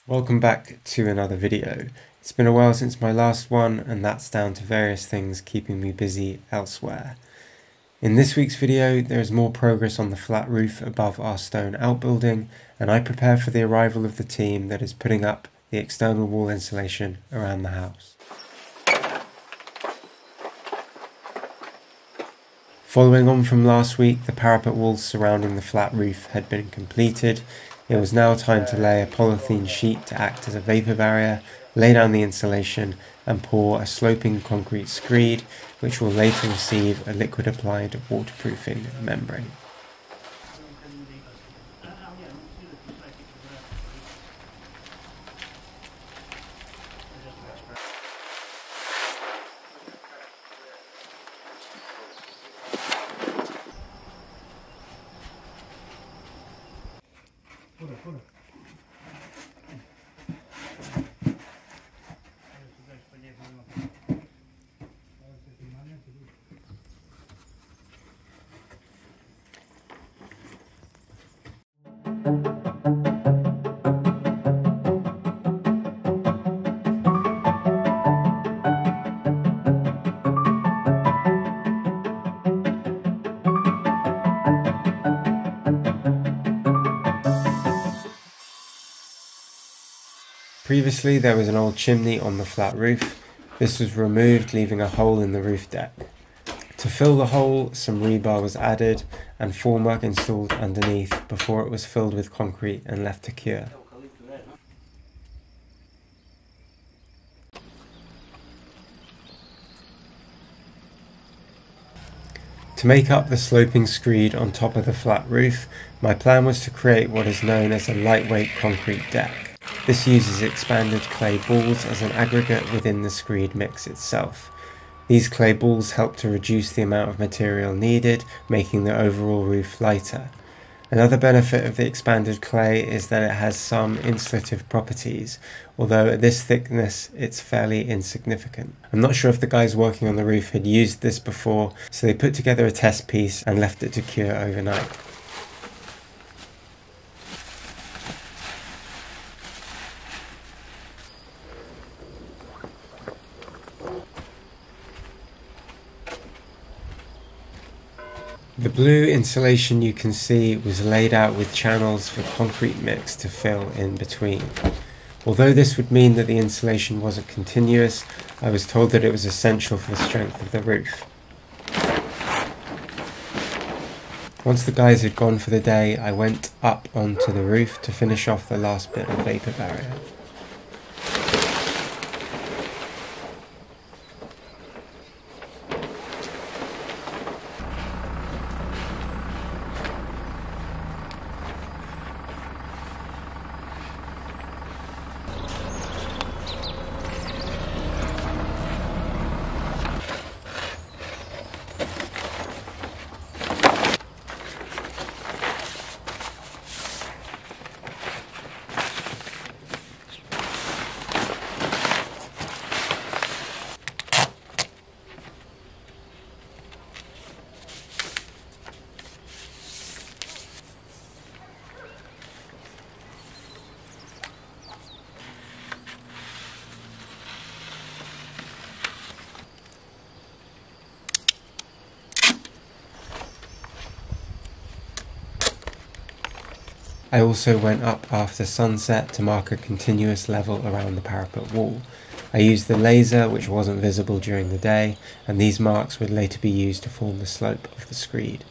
Welcome back to another video. It's been a while since my last one, and that's down to various things keeping me busy elsewhere. In this week's video, there is more progress on the flat roof above our stone outbuilding, and I prepare for the arrival of the team that is putting up the external wall insulation around the house. Following on from last week, the parapet walls surrounding the flat roof had been completed. It was now time to lay a polythene sheet to act as a vapour barrier, lay down the insulation and pour a sloping concrete screed, which will later receive a liquid applied waterproofing membrane. Previously there was an old chimney on the flat roof. This was removed, leaving a hole in the roof deck. To fill the hole, some rebar was added and formwork installed underneath before it was filled with concrete and left to cure. To make up the sloping screed on top of the flat roof, my plan was to create what is known as a lightweight concrete deck. This uses expanded clay balls as an aggregate within the screed mix itself. These clay balls help to reduce the amount of material needed, making the overall roof lighter. Another benefit of the expanded clay is that it has some insulative properties, although at this thickness it's fairly insignificant. I'm not sure if the guys working on the roof had used this before, so they put together a test piece and left it to cure overnight. The blue insulation you can see was laid out with channels for concrete mix to fill in between. Although this would mean that the insulation wasn't continuous, I was told that it was essential for the strength of the roof. Once the guys had gone for the day, I went up onto the roof to finish off the last bit of vapour barrier. I also went up after sunset to mark a continuous level around the parapet wall. I used the laser, which wasn't visible during the day, and these marks would later be used to form the slope of the screed.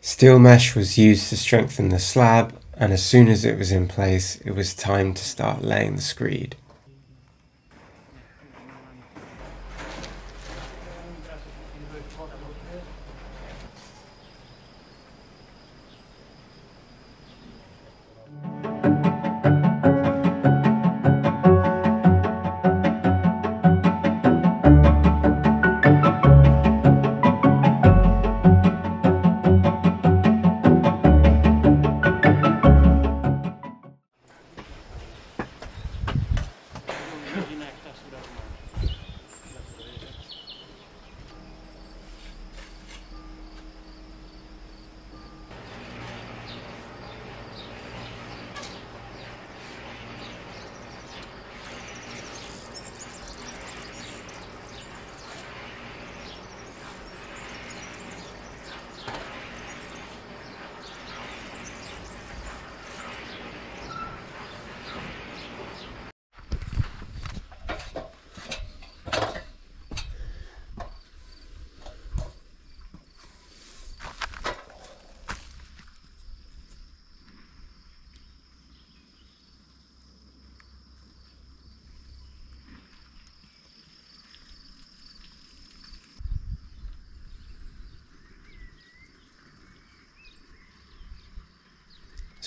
Steel mesh was used to strengthen the slab, and as soon as it was in place, it was time to start laying the screed.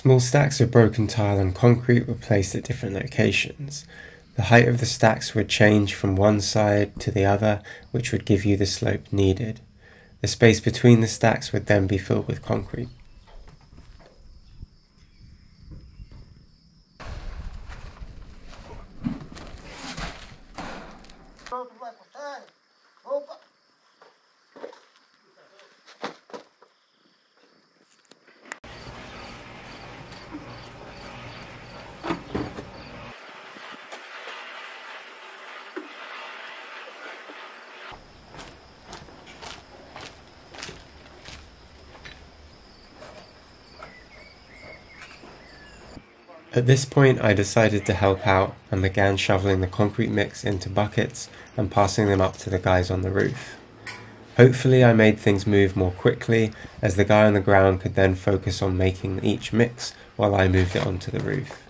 Small stacks of broken tile and concrete were placed at different locations. The height of the stacks would change from one side to the other, which would give you the slope needed. The space between the stacks would then be filled with concrete. At this point I decided to help out and began shoveling the concrete mix into buckets and passing them up to the guys on the roof. Hopefully I made things move more quickly, as the guy on the ground could then focus on making each mix while I moved it onto the roof.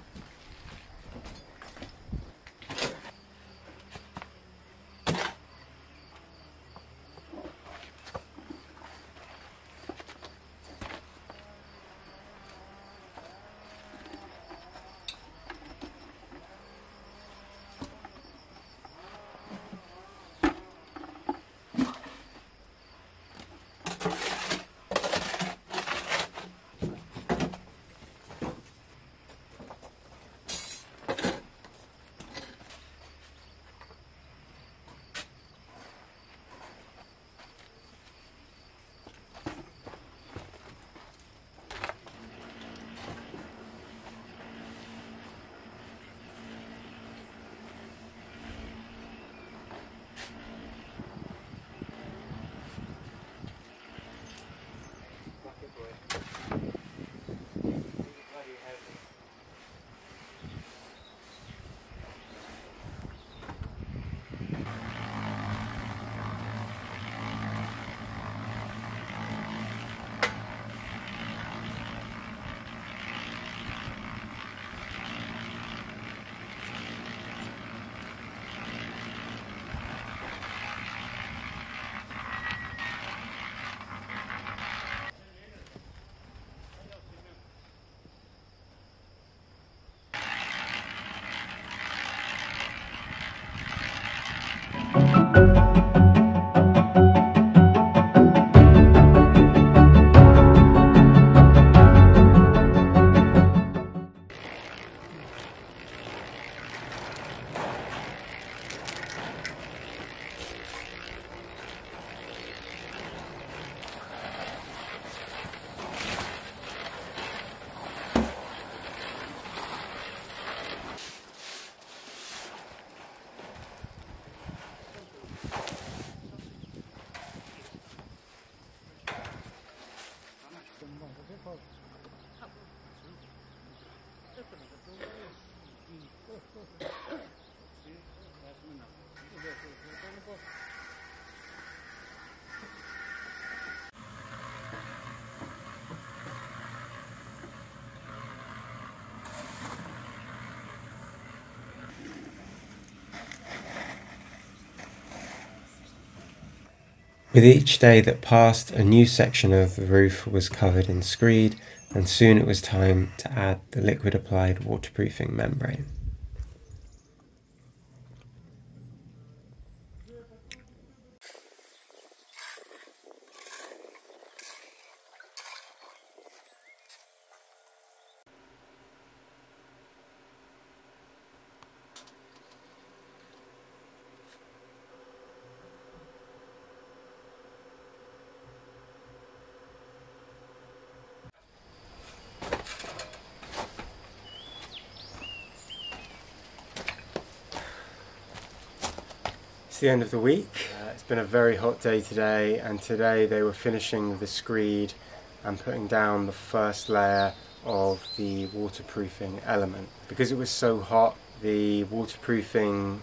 With each day that passed, a new section of the roof was covered in screed, and soon it was time to add the liquid applied waterproofing membrane. It's the end of the week. It's been a very hot day today, and today they were finishing the screed and putting down the first layer of the waterproofing element. Because it was so hot, the waterproofing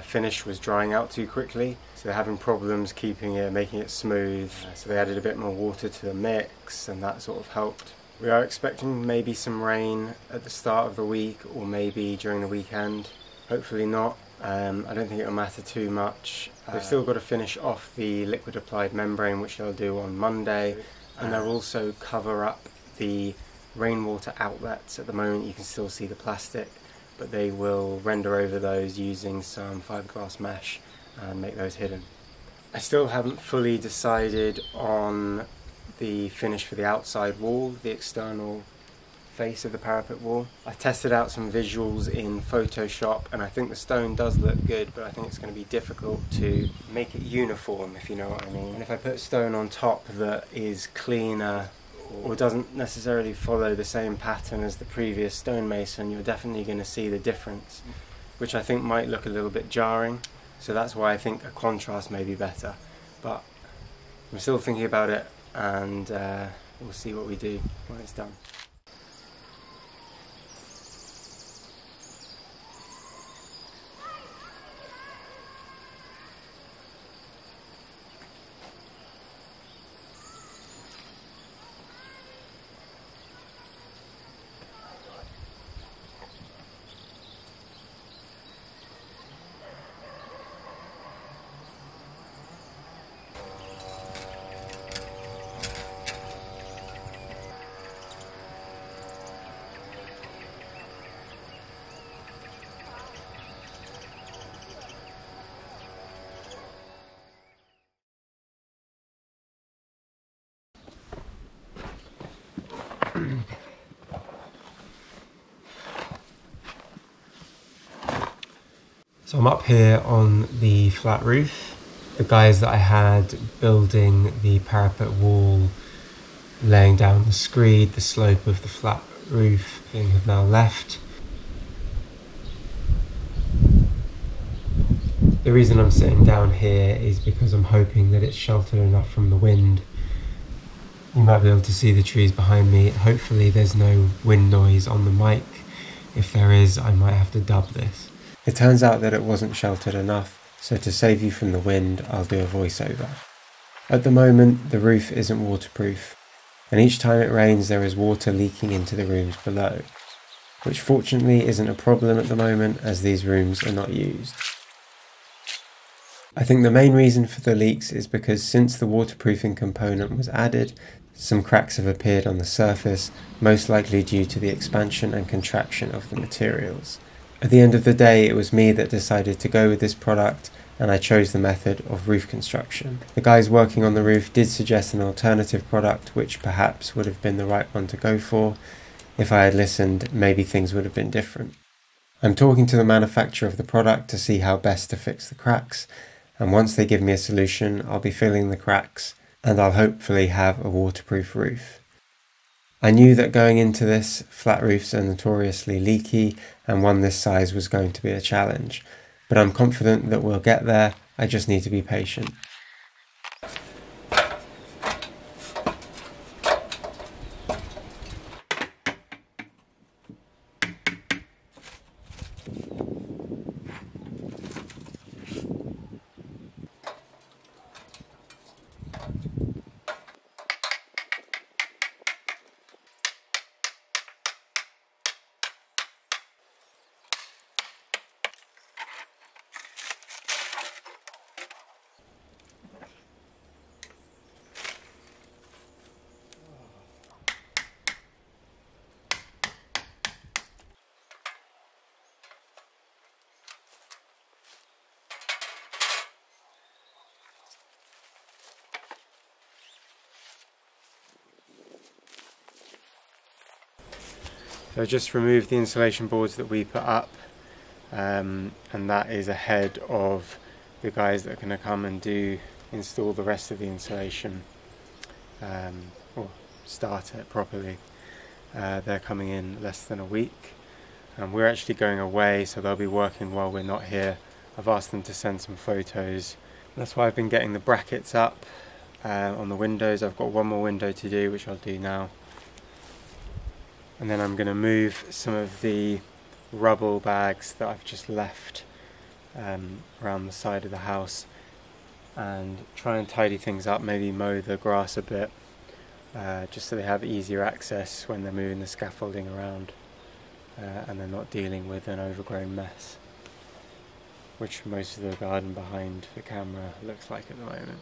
finish was drying out too quickly, so they're having problems making it smooth. So they added a bit more water to the mix, and that sort of helped. We are expecting maybe some rain at the start of the week, or maybe during the weekend. Hopefully not. I don't think it'll matter too much. They've still got to finish off the liquid applied membrane, which they'll do on Monday, and they'll also cover up the rainwater outlets. At the moment you can still see the plastic, but they will render over those using some fiberglass mesh and make those hidden. I still haven't fully decided on the finish for the outside wall, the external face of the parapet wall. I tested out some visuals in Photoshop, and I think the stone does look good, but I think it's going to be difficult to make it uniform, if you know what I mean. And if I put stone on top that is cleaner or doesn't necessarily follow the same pattern as the previous stonemason, you're definitely going to see the difference, which I think might look a little bit jarring. So that's why I think a contrast may be better. But I'm still thinking about it, and we'll see what we do when it's done. So I'm up here on the flat roof. The guys that I had building the parapet wall, laying down the screed, the slope of the flat roof thing have now left. The reason I'm sitting down here is because I'm hoping that it's sheltered enough from the wind. You might be able to see the trees behind me. Hopefully there's no wind noise on the mic. If there is, I might have to dub this. It turns out that it wasn't sheltered enough, so to save you from the wind, I'll do a voiceover. At the moment, the roof isn't waterproof, and each time it rains there is water leaking into the rooms below, which fortunately isn't a problem at the moment as these rooms are not used. I think the main reason for the leaks is because since the waterproofing component was added, some cracks have appeared on the surface, most likely due to the expansion and contraction of the materials. At the end of the day, it was me that decided to go with this product, and I chose the method of roof construction. The guys working on the roof did suggest an alternative product, which perhaps would have been the right one to go for. If I had listened, maybe things would have been different. I'm talking to the manufacturer of the product to see how best to fix the cracks, and once they give me a solution, I'll be filling the cracks, and I'll hopefully have a waterproof roof. I knew that going into this, flat roofs are notoriously leaky, and one this size was going to be a challenge. But I'm confident that we'll get there, I just need to be patient. So I just removed the insulation boards that we put up, and that is ahead of the guys that are going to come and install the rest of the insulation, or start it properly. They're coming in less than a week, and we're actually going away, so they'll be working while we're not here. I've asked them to send some photos. That's why I've been getting the brackets up on the windows. I've got one more window to do, which I'll do now. And then I'm going to move some of the rubble bags that I've just left around the side of the house and try and tidy things up, maybe mow the grass a bit, just so they have easier access when they're moving the scaffolding around and they're not dealing with an overgrown mess, which most of the garden behind the camera looks like at the moment.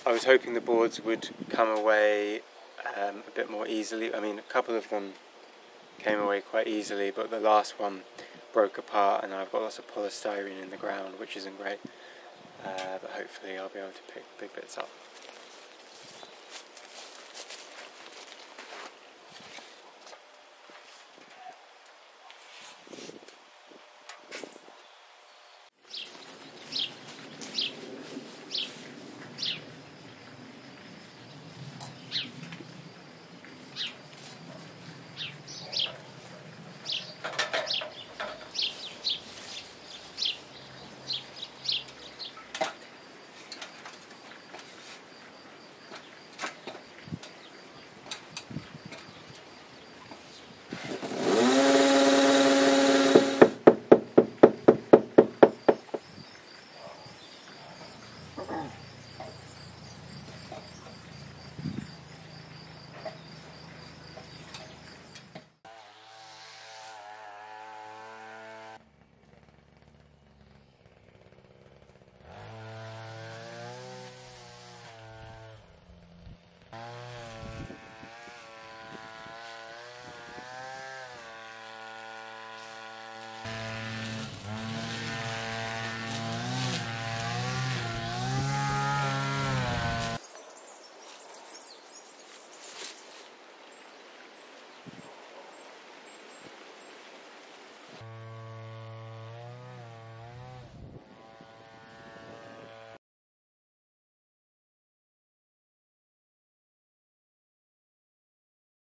I was hoping the boards would come away a bit more easily. I mean, a couple of them came away quite easily, but the last one broke apart and I've got lots of polystyrene in the ground, which isn't great, but hopefully I'll be able to pick big bits up.